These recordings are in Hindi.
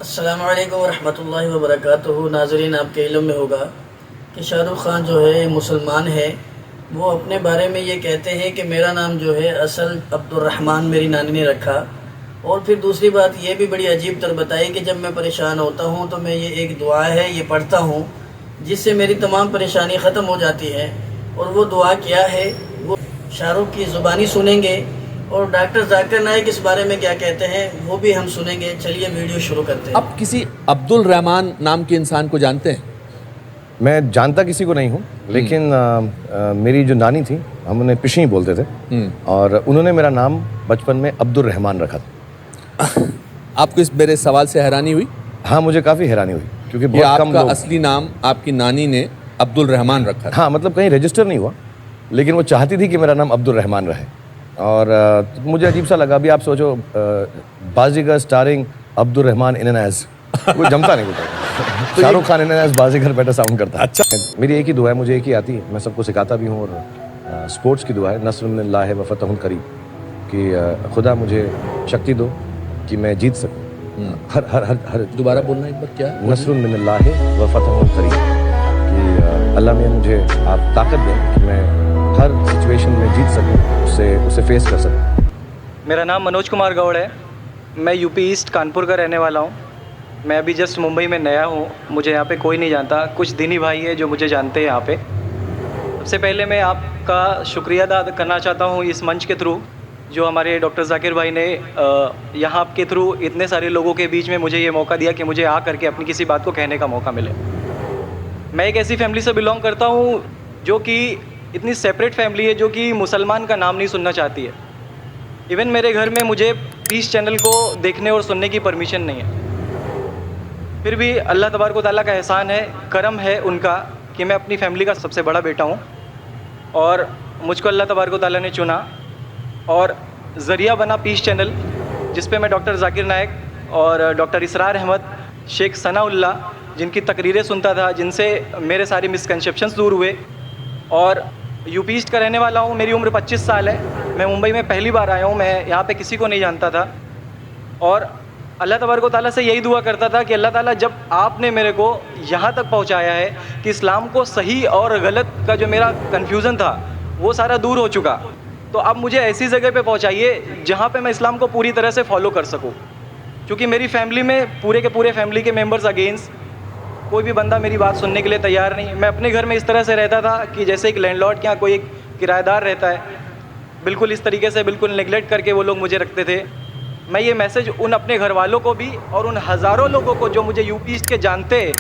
अस्सलामु अलैकुम वरहमतुल्लाहि वबरकातुहू। नाज़रीन, आपके इल्म में होगा कि शाहरुख ख़ान जो है मुसलमान है। वो अपने बारे में ये कहते हैं कि मेरा नाम जो है असल अब्दुर्रहमान मेरी नानी ने रखा। और फिर दूसरी बात ये भी बड़ी अजीब तर बताई कि जब मैं परेशान होता हूँ तो मैं ये एक दुआ है ये पढ़ता हूँ जिससे मेरी तमाम परेशानी ख़त्म हो जाती है। और वो दुआ क्या है वो शाहरुख की ज़ुबानी सुनेंगे और डॉक्टर जाकिर नाइक इस बारे में क्या कहते हैं वो भी हम सुनेंगे। चलिए वीडियो शुरू करते हैं। आप किसी अब्दुल रहमान नाम के इंसान को जानते हैं? मैं जानता किसी को नहीं हूँ, लेकिन मेरी जो नानी थी हम उन्हें पिशी बोलते थे और उन्होंने मेरा नाम बचपन में अब्दुल रहमान रखा था। आपको इस मेरे सवाल से हैरानी हुई? हाँ, मुझे काफ़ी हैरानी हुई क्योंकि ये बहुत कम आपका लोग। असली नाम आपकी नानी ने अब्दुल रहमान रखा था? हाँ, मतलब कहीं रजिस्टर नहीं हुआ, लेकिन वो चाहती थी कि मेरा नाम अब्दुल रहमान रहे। और मुझे अजीब सा लगा। अभी आप सोचो, Baazigar starring Abdul Rahman in and as, वो जमता नहीं होता। तो Shahrukh Khan in and as Baazigar better sound करता है। अच्छा। मेरी एक ही दुआ है, मुझे एक ही आती है, मैं सबको सिखाता भी हूँ। और स्पोर्ट्स की दुआ है, नस्रुम मिनल्लाहि व फतहुन करीब, कि खुदा मुझे शक्ति दो कि मैं जीत सकूँ। हर हर हर हर दोबारा बोलना एक बार, क्या? नस्रुन मिनल्लाहि व फतहुन करीब, कि अल्लाह में मुझे आप ताकत दें कि मैं हर सिचुएशन में जीत सकूं, उसे फेस कर सकूं। मेरा नाम मनोज कुमार गौड़ है। मैं यूपी ईस्ट कानपुर का रहने वाला हूँ। मैं अभी जस्ट मुंबई में नया हूँ, मुझे यहाँ पे कोई नहीं जानता। कुछ दिनी भाई है जो मुझे जानते हैं यहाँ पे। सबसे पहले मैं आपका शुक्रिया अदा करना चाहता हूँ इस मंच के थ्रू, जो हमारे डॉक्टर जाकिर भाई ने यहाँ के थ्रू इतने सारे लोगों के बीच में मुझे ये मौका दिया कि मुझे आ करके अपनी किसी बात को कहने का मौका मिले। मैं एक ऐसी फैमिली से बिलोंग करता हूँ जो कि इतनी सेपरेट फैमिली है, जो कि मुसलमान का नाम नहीं सुनना चाहती है। इवन मेरे घर में मुझे पीस चैनल को देखने और सुनने की परमिशन नहीं है। फिर भी अल्लाह तबारक व तआला का एहसान है, करम है उनका कि मैं अपनी फैमिली का सबसे बड़ा बेटा हूँ और मुझको अल्लाह तबारक व तआला ने चुना और ज़रिया बना पीस चैनल, जिस पे मैं डॉक्टर जाकिर नाइक और डॉक्टर इसरार अहमद, शेख सनाउल्लाह, जिनकी तकरीरें सुनता था, जिनसे मेरे सारे मिसकंसेप्शंस दूर हुए। और यूपी ईस्ट का रहने वाला हूँ। मेरी उम्र 25 साल है। मैं मुंबई में पहली बार आया हूँ। मैं यहाँ पे किसी को नहीं जानता था और अल्लाह तबारक व तआला से यही दुआ करता था कि अल्लाह ताला, जब आपने मेरे को यहाँ तक पहुँचाया है कि इस्लाम को सही और गलत का जो मेरा कन्फ्यूज़न था वो सारा दूर हो चुका, तो अब मुझे ऐसी जगह पे पहुँचाइए जहाँ पे मैं इस्लाम को पूरी तरह से फॉलो कर सकूँ। क्योंकि मेरी फैमिली में पूरे के पूरे फैमिली के मेम्बर्स अगेंस्ट, कोई भी बंदा मेरी बात सुनने के लिए तैयार नहीं। मैं अपने घर में इस तरह से रहता था कि जैसे एक लैंडलॉर्ड के यहाँ कोई एक किराएदार रहता है, बिल्कुल इस तरीके से, बिल्कुल नेगलेक्ट करके वो लोग मुझे रखते थे। मैं ये मैसेज उन अपने घर वालों को भी और उन हज़ारों लोगों को जो मुझे यूपी ईस्ट के जानते हैं,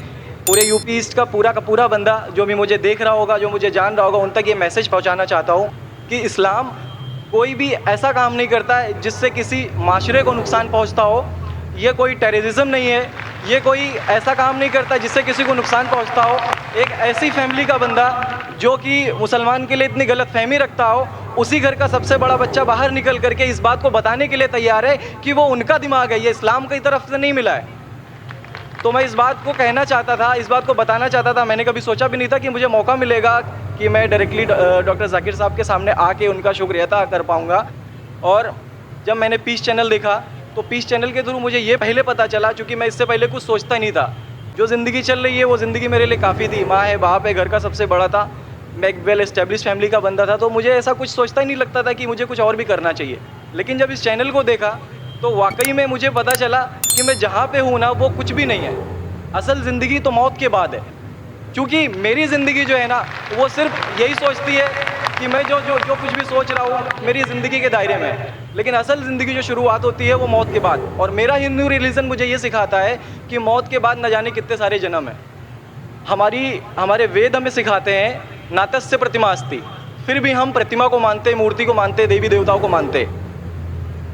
पूरे यूपी ईस्ट का पूरा बंदा जो भी मुझे देख रहा होगा, जो मुझे जान रहा होगा, उन तक ये मैसेज पहुँचाना चाहता हूँ कि इस्लाम कोई भी ऐसा काम नहीं करता है जिससे किसी माशरे को नुकसान पहुँचता हो। ये कोई टेररिज्म नहीं है, ये कोई ऐसा काम नहीं करता जिससे किसी को नुकसान पहुंचता हो। एक ऐसी फैमिली का बंदा जो कि मुसलमान के लिए इतनी गलतफहमी रखता हो, उसी घर का सबसे बड़ा बच्चा बाहर निकल करके इस बात को बताने के लिए तैयार है कि वो उनका दिमाग है, ये इस्लाम की तरफ से नहीं मिला है। तो मैं इस बात को कहना चाहता था, इस बात को बताना चाहता था। मैंने कभी सोचा भी नहीं था कि मुझे मौका मिलेगा कि मैं डायरेक्टली डॉक्टर जाकिर साहब के सामने आके उनका शुक्रिया अदा कर पाऊँगा। और जब मैंने पीस चैनल देखा तो पीस चैनल के थ्रू मुझे ये पहले पता चला, चूँकि मैं इससे पहले कुछ सोचता नहीं था। जो ज़िंदगी चल रही है वो ज़िंदगी मेरे लिए काफ़ी थी। माँ है, बाप है, घर का सबसे बड़ा था, मैं एक वेल एस्टेब्लिश फैमिली का बंदा था, तो मुझे ऐसा कुछ सोचता ही नहीं लगता था कि मुझे कुछ और भी करना चाहिए। लेकिन जब इस चैनल को देखा तो वाकई में मुझे पता चला कि मैं जहाँ पे हूँ ना वो कुछ भी नहीं है। असल ज़िंदगी तो मौत के बाद है। क्योंकि मेरी ज़िंदगी जो है ना वो सिर्फ यही सोचती है कि मैं जो कुछ भी सोच रहा हूँ मेरी ज़िंदगी के दायरे में है, लेकिन असल ज़िंदगी जो शुरुआत होती है वो मौत के बाद। और मेरा हिंदू रिलीजन मुझे ये सिखाता है कि मौत के बाद न जाने कितने सारे जन्म हैं। हमारे वेद हमें सिखाते हैं नातस्य प्रतिमा अस्ति, फिर भी हम प्रतिमा को मानते, मूर्ति को मानते, देवी देवताओं को मानते।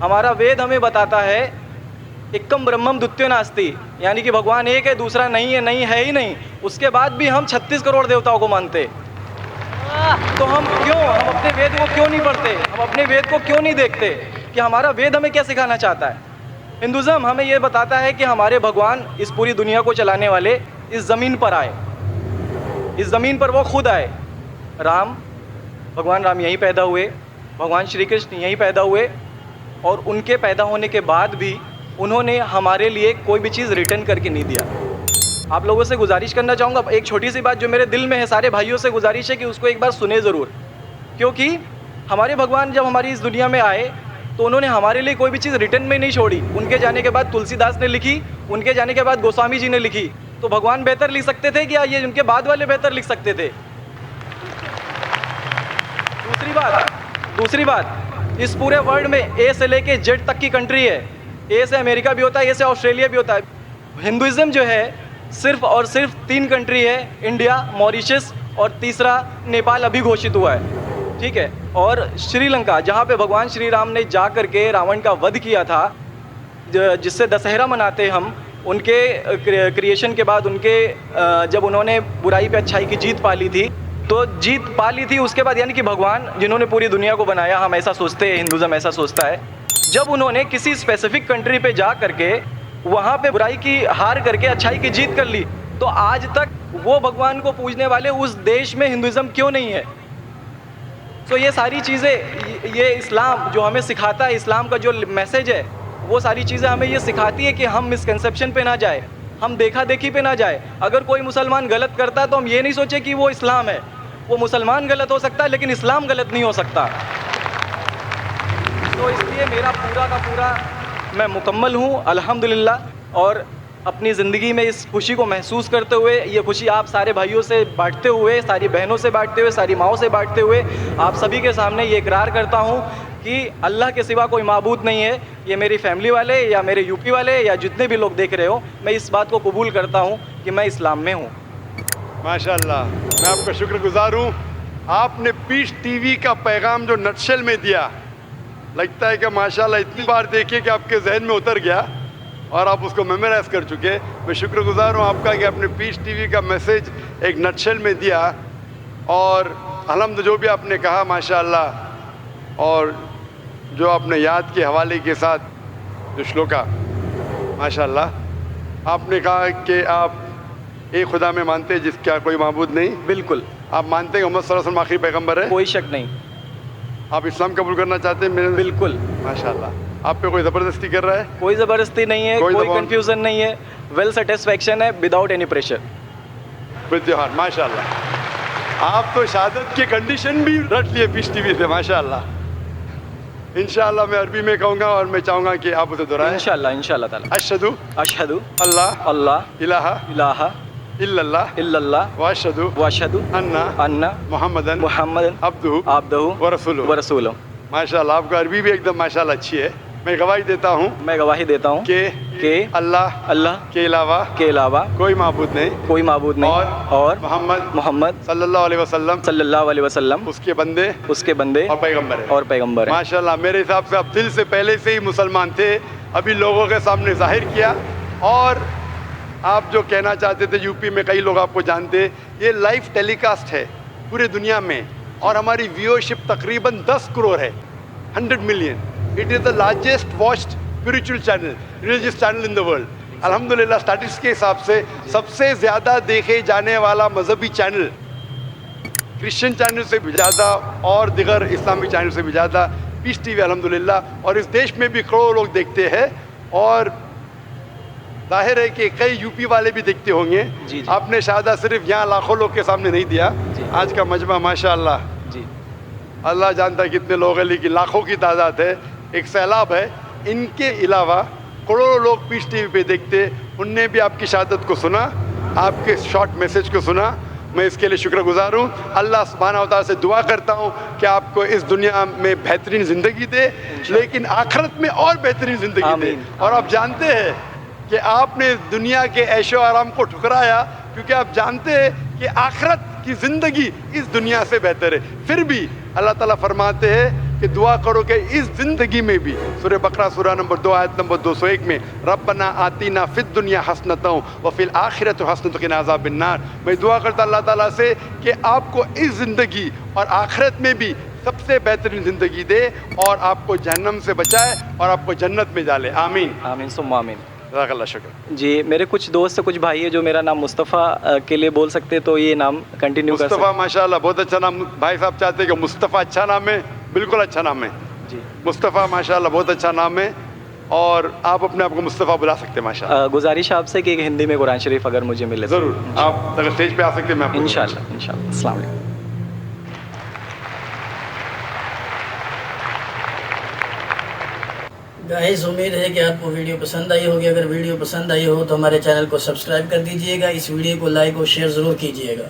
हमारा वेद हमें बताता है एकम ब्रह्मम द्वितीयो नास्ति, यानी कि भगवान एक है, दूसरा नहीं है, नहीं है ही नहीं। उसके बाद भी हम 36 करोड़ देवताओं को मानते। तो हम अपने वेद को क्यों नहीं पढ़ते, हम अपने वेद को क्यों नहीं देखते कि हमारा वेद हमें क्या सिखाना चाहता है। हिंदुज़म हमें ये बताता है कि हमारे भगवान इस पूरी दुनिया को चलाने वाले इस ज़मीन पर आए, इस ज़मीन पर वो खुद आए। भगवान राम यहीं पैदा हुए, भगवान श्री कृष्ण यहीं पैदा हुए और उनके पैदा होने के बाद भी उन्होंने हमारे लिए कोई भी चीज़ रिटर्न करके नहीं दिया। आप लोगों से गुजारिश करना चाहूँगा, एक छोटी सी बात जो मेरे दिल में है, सारे भाइयों से गुजारिश है कि उसको एक बार सुने ज़रूर, क्योंकि हमारे भगवान जब हमारी इस दुनिया में आए तो उन्होंने हमारे लिए कोई भी चीज़ रिटर्न में नहीं छोड़ी। उनके जाने के बाद तुलसीदास ने लिखी, उनके जाने के बाद गोस्वामी जी ने लिखी, तो भगवान बेहतर लिख सकते थे क्या ये उनके बाद वाले बेहतर लिख सकते थे? दूसरी बात, इस पूरे वर्ल्ड में ए से लेके जेड तक की कंट्री है। ए से अमेरिका भी होता है, ए से ऑस्ट्रेलिया भी होता है। हिंदुइज्म जो है सिर्फ और सिर्फ 3 कंट्री है, इंडिया, मॉरिशस और तीसरा नेपाल अभी घोषित हुआ है, ठीक है। और श्रीलंका, जहाँ पे भगवान श्री राम ने जा कर के रावण का वध किया था, जिससे दशहरा मनाते हम, उनके क्रिएशन के बाद, उनके जब उन्होंने बुराई पे अच्छाई की जीत पा ली थी, तो जीत पा ली थी उसके बाद, यानी कि भगवान जिन्होंने पूरी दुनिया को बनाया, हम ऐसा सोचते हैं, हिंदुज़म ऐसा सोचता है, जब उन्होंने किसी स्पेसिफिक कंट्री पे जा करके वहाँ पे बुराई की हार करके अच्छाई की जीत कर ली, तो आज तक वो भगवान को पूजने वाले उस देश में हिंदुज़म क्यों नहीं है? तो ये सारी चीज़ें, ये इस्लाम जो हमें सिखाता है, इस्लाम का जो मैसेज है, वो सारी चीज़ें हमें ये सिखाती है कि हम मिसकंसेप्शन पे ना जाए, हम देखा देखी पे ना जाए। अगर कोई मुसलमान गलत करता है तो हम ये नहीं सोचे कि वो इस्लाम है, वो मुसलमान गलत हो सकता है लेकिन इस्लाम गलत नहीं हो सकता। तो इसलिए मेरा पूरा का पूरा मैं मुकम्मल हूँ अल्हम्दुलिल्लाह, और अपनी ज़िंदगी में इस खुशी को महसूस करते हुए, ये खुशी आप सारे भाइयों से बांटते हुए, सारी बहनों से बांटते हुए, सारी माओं से बांटते हुए, आप सभी के सामने ये इकरार करता हूँ कि अल्लाह के सिवा कोई माबूद नहीं है। ये मेरी फैमिली वाले या मेरे यूपी वाले या जितने भी लोग देख रहे हो, मैं इस बात को कबूल करता हूँ कि मैं इस्लाम में हूँ। माशाल्लाह, मैं आपका शुक्रगुजार हूँ। आपने पीस टीवी का पैगाम जो नटशेल में दिया, लगता है कि माशाल्लाह इतनी बार देखिए कि आपके जहन में उतर गया और आप उसको मेमोराइज कर चुके। मैं शुक्रगुजार हूँ आपका कि आपने पीस टीवी का मैसेज एक नटशेल में दिया, और अलहम्द जो भी आपने कहा माशाल्लाह, और जो आपने याद के हवाले के साथ जो श्लोका, माशाल्लाह आपने कहा कि आप एक खुदा में मानते हैं जिसका कोई माबूद नहीं। बिल्कुल। आप मानते हैं कि मोहम्मद सल्लल्लाहु अलैहि वसल्लम आखिरी पैगंबर है? कोई शक नहीं। आप इस्लाम कबूल करना चाहते हैं? मेरे बिल्कुल। माशाल्लाह। आप पे कोई ज़बरदस्ती कर रहा है? कोई ज़बरदस्ती नहीं है, कोई कंफ्यूजन नहीं है, वेल सेटिस्फैक्शन है, विदाउट एनी प्रेशर। बिल्कुल, माशाल्लाह। आप तो शहादत के कंडीशन भी रट लिए पीस टीवी से, माशाल्लाह। इंशाल्लाह मैं अरबी में कहूँगा और मैं चाहूँगा कि आप उसे दोहराएं। इंशाल्लाह ताला। अशहदु अल्लाह इलाहा इलाहा इल्लल्लाह व अशहदु अन्ना मुहम्मदन अब्दुहु व रसूलुहु। माशाल्लाह, आपका अरबी भी एकदम माशाल्लाह अच्छी है। मैं गवाही देता हूँ कि अल्लाह के अलावा कोई माबूद नहीं और मोहम्मद सल्लल्लाहु अलैहि वसल्लम उसके बंदे और पैगंबर है। माशाल्लाह, मेरे हिसाब से आप दिल से पहले से ही मुसलमान थे, अभी लोगों के सामने जाहिर किया। और आप जो कहना चाहते थे, यूपी में कई लोग आपको जानते, ये लाइव टेलीकास्ट है पूरे दुनिया में, और हमारी व्यूअरशिप तकरीबन 10 करोड़ है, 100 million. It is the largest watched spiritual channel, religious channel in the world. अल्हम्दुलिल्लाह, स्टैटिस्टिक्स के हिसाब से सबसे ज़्यादा देखे जाने वाला मजहबी चैनल क्रिश्चियन चैनल से भी ज़्यादा और दिगर इस्लामिक चैनल से भी ज़्यादा पीस टीवी अल्हम्दुलिल्लाह। और इस देश में भी करोड़ों लोग देखते हैं, और जाहिर है कि कई यूपी वाले भी देखते होंगे। जी। आपने शायद सिर्फ यहाँ लाखों लोग के सामने नहीं दिया, आज का मजमा माशाल्लाह जी, अल्लाह जानता है कितने लोग हैं, लेकिन लाखों की तादाद है, एक सैलाब है। इनके अलावा करोड़ों लोग पीस टीवी पे देखते, उनने भी आपकी शहादत को सुना, आपके शॉर्ट मैसेज को सुना। मैं इसके लिए शुक्रगुजार हूँ। अल्लाह सुब्हानहू व तआला से दुआ करता हूँ कि आपको इस दुनिया में बेहतरीन ज़िंदगी दे, लेकिन आखिरत में और बेहतरीन ज़िंदगी दे। और आप जानते हैं कि आपने दुनिया के ऐशो आराम को ठुकराया, क्योंकि आप जानते हैं कि आखिरत की ज़िंदगी इस दुनिया से बेहतर है। फिर भी अल्लाह ताला फरमाते हैं कि दुआ करो कि इस ज़िंदगी में भी, सूरह बकरा सूरह नंबर 2 आयत नंबर 201 में, रब्बना आतीना फिद दुनिया हसनतों व फिल आखिरत हसनतों क़िना अज़ाबिन्नार। मैं दुआ करता अल्लाह ताला से कि आपको इस ज़िंदगी और आखिरत में भी सबसे बेहतरीन ज़िंदगी दे, और आपको जहन्नम से बचाए और आपको जन्नत में डाले। आमीन आमीन सुम्मा आमीन। जज़ाकल्लाह शुक्र। जी, मेरे कुछ दोस्त कुछ भाई है जो मेरा नाम मुस्तफ़ा के लिए बोल सकते, तो ये नाम कंटिन्यू कर सकते। मुस्तफ़ा माशाल्लाह बहुत अच्छा नाम। भाई साहब चाहते हैं कि मुस्तफ़ा अच्छा नाम है, बिल्कुल अच्छा नाम है जी। मुस्तफ़ा माशाल्लाह बहुत अच्छा नाम है। और आप अपने आप को मुस्तफ़ा बुला सकते हैं माशाल्लाह। गुजारिश है आपसे कि एक हिंदी में कुरान शरीफ अगर मुझे मिले तो। ज़रूर, आप अगर स्टेज पे आ सकते हैं मैं आपको इंशाल्लाह इंशाल्लाह। अस्सलाम वालेकुम। गाइस, उम्मीद है कि आपको वीडियो पसंद आई होगी। अगर वीडियो पसंद आई हो तो हमारे चैनल को सब्सक्राइब कर दीजिएगा। इस वीडियो को लाइक और शेयर ज़रूर कीजिएगा।